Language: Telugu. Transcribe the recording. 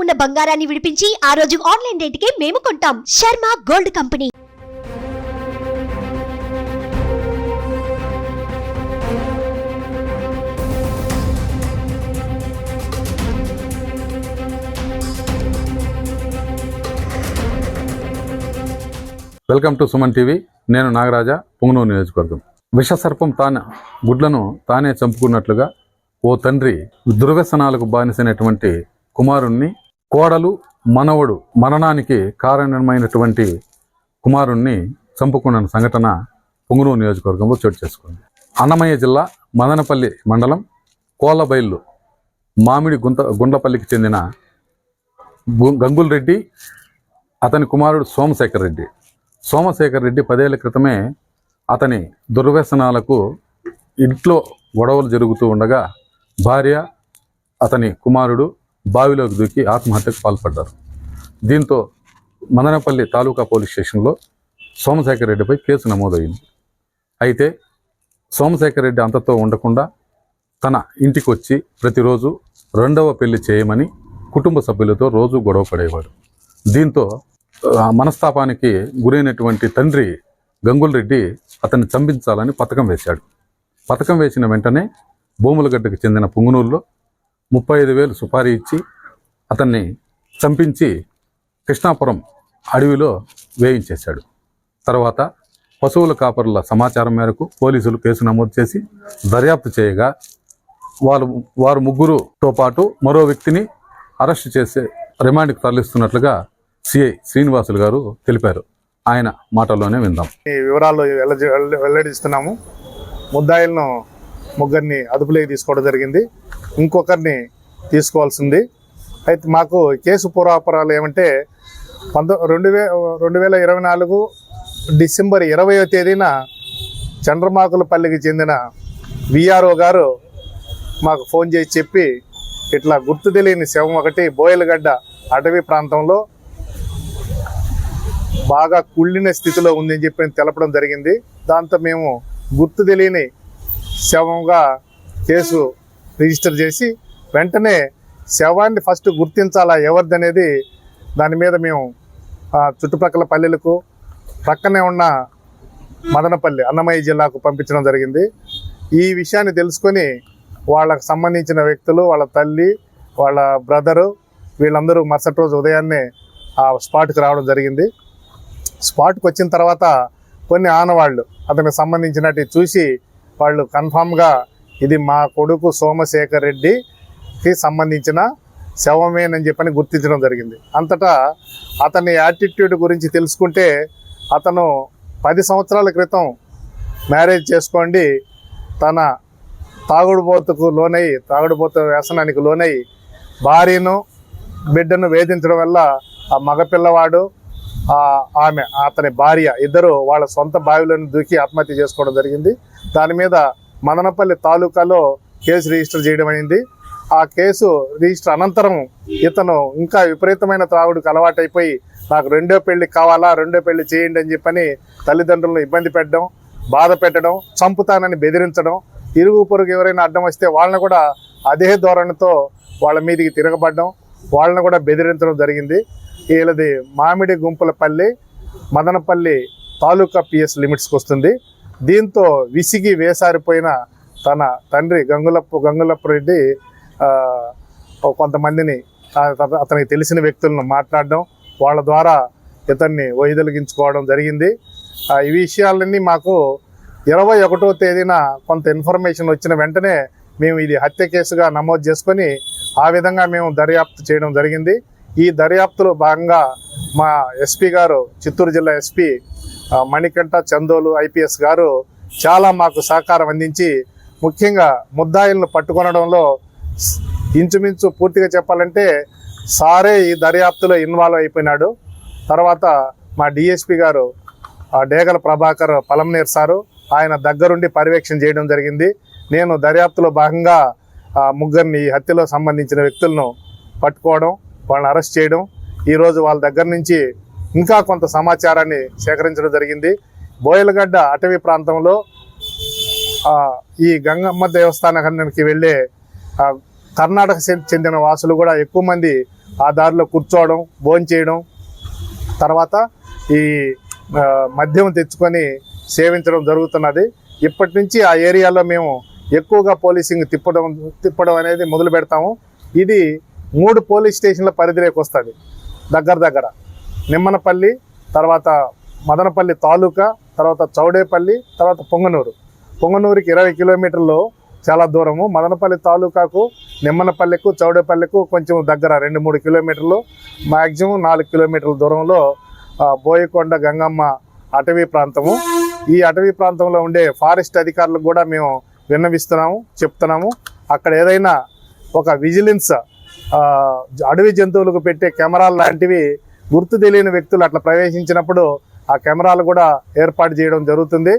ఉన్న బంగారాన్ని విడిపించి ఆ రోజు ఆన్లైన్ రేటుకే మేము కొంటాం. Sharma gold company. Welcome to Suman TV. నేను నాగరాజ, పుంగనూరు నియోజకవర్గం. విషసర్పం గుడ్లను తానే చంపుకున్నట్లుగా ఓ తండ్రి దుర్వ్యసనాలకు బానిసైనటువంటి కుమారుణ్ణి, కోడలు మనవడు మరణానికి కారణమైనటువంటి కుమారుణ్ణి చంపుకున్న సంఘటన పుంగనూరు నియోజకవర్గంలో చోటు చేసుకుంది. అన్నమయ్య జిల్లా మదనపల్లి మండలం కోలబైల్లు మామిడి గుండ్లపల్లికి చెందిన గంగుల్ రెడ్డి, అతని కుమారుడు సోమశేఖర్ రెడ్డి. సోమశేఖర్ రెడ్డి 10 ఏళ్ల క్రితమే అతని దుర్వ్యసనాలకు ఇంట్లో గొడవలు జరుగుతూ ఉండగా భార్య, అతని కుమారుడు బావిలోకి దూకి ఆత్మహత్యకు పాల్పడ్డారు. దీంతో మదనపల్లి తాలూకా పోలీస్ స్టేషన్లో సోమశేఖర్ రెడ్డిపై కేసు నమోదైంది. అయితే సోమశేఖర్ రెడ్డి అంతతో ఉండకుండా తన ఇంటికి వచ్చి ప్రతిరోజు 2వ పెళ్లి చేయమని కుటుంబ సభ్యులతో రోజు గొడవ పడేవాడు. దీంతో మనస్తాపానికి గురైనటువంటి తండ్రి గంగుల్ రెడ్డి అతన్ని చంపించాలని పథకం వేశాడు. పథకం వేసిన వెంటనే భూములగడ్డకు చెందిన పుంగనూరులో 35,000 సుపారీ ఇచ్చి అతన్ని చంపించి కృష్ణాపురం అడవిలో వేయించేశాడు. తర్వాత పశువుల కాపరుల సమాచారం మేరకు పోలీసులు కేసు నమోదు చేసి దర్యాప్తు చేయగా వారు ముగ్గురుతో పాటు మరో వ్యక్తిని అరెస్టు చేసి రిమాండ్కి తరలిస్తున్నట్లుగా సిఐ శ్రీనివాసులు గారు తెలిపారు. ఆయన మాటల్లోనే విందాం. ఈ వివరాలు వెల్లడిస్తున్నాము. ముద్దాయిలను ముగ్గురిని అదుపులోకి తీసుకోవడం జరిగింది. ఇంకొకరిని తీసుకోవాల్సింది. అయితే మాకు కేసు పూర్వాపరాలు ఏమంటే 2024 డిసెంబర్ 20వ తేదీన చంద్రమాకులపల్లికి చెందిన విఆర్ఓ గారు మాకు ఫోన్ చేసి చెప్పి ఇట్లా గుర్తు తెలియని శవం ఒకటి బోయలగడ్డ అటవీ ప్రాంతంలో బాగా కుళ్ళిన స్థితిలో ఉందని చెప్పి తెలపడం జరిగింది. దాంతో మేము గుర్తు తెలియని శవంగా కేసు రిజిస్టర్ చేసి వెంటనే శవాన్ని ఫస్ట్ గుర్తించాలా ఎవరిది అనేది దాని మీద మేము చుట్టుపక్కల పల్లెలకు పక్కనే ఉన్న మదనపల్లి అన్నమయ్య జిల్లాకు పంపించడం జరిగింది. ఈ విషయాన్ని తెలుసుకొని వాళ్ళకు సంబంధించిన వ్యక్తులు, వాళ్ళ తల్లి, వాళ్ళ బ్రదరు వీళ్ళందరూ మరుసటి రోజు ఉదయాన్నే ఆ స్పాట్కి రావడం జరిగింది. స్పాట్కి వచ్చిన తర్వాత కొన్ని ఆనవాళ్ళు అతనికి సంబంధించినట్టు చూసి వాళ్ళు కన్ఫామ్గా ఇది మా కొడుకు సోమశేఖర్ రెడ్డికి సంబంధించిన శవమేనని చెప్పని గుర్తించడం జరిగింది. అంతటా అతని యాటిట్యూడ్ గురించి తెలుసుకుంటే అతను 10 సంవత్సరాల క్రితం మ్యారేజ్ చేసుకోండి తన తాగుడుబోతు వ్యసనానికి లోనై భార్యను బిడ్డను వేధించడం వల్ల ఆ మగపిల్లవాడు ఆమె అతని భార్య ఇద్దరు వాళ్ళ సొంత బావిలోని దూకి ఆత్మహత్య చేసుకోవడం జరిగింది. దాని మీద మదనపల్లి తాలూకాలో కేసు రిజిస్టర్ చేయడం అయింది. ఆ కేసు రిజిస్టర్ అనంతరం ఇతను ఇంకా విపరీతమైన త్రాగుడికి అలవాటైపోయి నాకు 2వ పెళ్లి కావాలా, 2వ పెళ్లి చేయండి అని చెప్పని తల్లిదండ్రులను ఇబ్బంది పెట్టడం, బాధ పెట్టడం, చంపుతానని బెదిరించడం, ఇరుగు పొరుగు ఎవరైనా అడ్డం వస్తే వాళ్ళని కూడా అదే ధోరణితో వాళ్ళ మీదికి తిరగబడడం, వాళ్ళని కూడా బెదిరించడం జరిగింది. వీళ్ళది మామిడి గుంపులపల్లి మదనపల్లి తాలూకా పిఎస్ లిమిట్స్కి వస్తుంది. దీంతో విసిగి వేసారిపోయిన తన తండ్రి గంగులప్ప రెడ్డి కొంతమందిని అతనికి తెలిసిన వ్యక్తులను మాట్లాడడం, వాళ్ళ ద్వారా ఇతన్ని వైదొలిగించుకోవడం జరిగింది. ఈ విషయాలన్నీ మాకు 21వ తేదీన కొంత ఇన్ఫర్మేషన్ వచ్చిన వెంటనే మేము ఇది హత్య కేసుగా నమోదు చేసుకొని ఆ విధంగా మేము దర్యాప్తు చేయడం జరిగింది. ఈ దర్యాప్తులో భాగంగా మా ఎస్పీ గారు, చిత్తూరు జిల్లా ఎస్పీ మణికంఠ చందోలు ఐపీఎస్ గారు చాలా మాకు సహకారం అందించి ముఖ్యంగా ముద్దాయిలను పట్టుకొనడంలో ఇంచుమించు పూర్తిగా చెప్పాలంటే సారే ఈ దర్యాప్తులో ఇన్వాల్వ్ అయిపోయినాడు. తర్వాత మా డిఎస్పీ గారు డేగల ప్రభాకర్ పలంనేర్ సారు ఆయన దగ్గరుండి పర్యవేక్షణ చేయడం జరిగింది. నేను దర్యాప్తులో భాగంగా ముగ్గురిని ఈ హత్యలో సంబంధించిన వ్యక్తులను పట్టుకోవడం, వాళ్ళని అరెస్ట్ చేయడం, ఈరోజు వాళ్ళ దగ్గర నుంచి ఇంకా కొంత సమాచారాన్ని సేకరించడం జరిగింది. బోయలగడ్డ అటవీ ప్రాంతంలో ఈ గంగమ్మ దేవస్థానానికి వెళ్ళే కర్ణాటక చెందిన వాసులు కూడా ఎక్కువ మంది ఆ దారిలో కూర్చోవడం, భోంచేయడం, తర్వాత ఈ మద్యం తెచ్చుకొని సేవించడం జరుగుతున్నది. ఇప్పటి నుంచి ఆ ఏరియాలో మేము ఎక్కువగా పోలీసింగ్ తిప్పడం అనేది మొదలు పెడతాము. ఇది 3 పోలీస్ స్టేషన్ల పరిధిలోకి వస్తుంది. దగ్గర నిమ్మనపల్లి, తర్వాత మదనపల్లి తాలూకా, తర్వాత చౌడేపల్లి, తర్వాత పొంగనూరుకి 20 కిలోమీటర్లు చాలా దూరము. మదనపల్లి తాలూకాకు, నిమ్మనపల్లికు, చౌడేపల్లికు కొంచెం దగ్గర 2-3 కిలోమీటర్లు, మ్యాక్సిమం 4 కిలోమీటర్ల దూరంలో బోయకొండ గంగమ్మ అటవీ ప్రాంతము. ఈ అటవీ ప్రాంతంలో ఉండే ఫారెస్ట్ అధికారులకు కూడా మేము చెప్తున్నాము. అక్కడ ఏదైనా ఒక విజిలెన్స్ అడవి జంతువులకు పెట్టే కెమెరాలు లాంటివి గుర్తు తెలియని వ్యక్తులు అట్లా ప్రవేశించినప్పుడు ఆ కెమెరాలు కూడా ఏర్పాటు చేయడం జరుగుతుంది.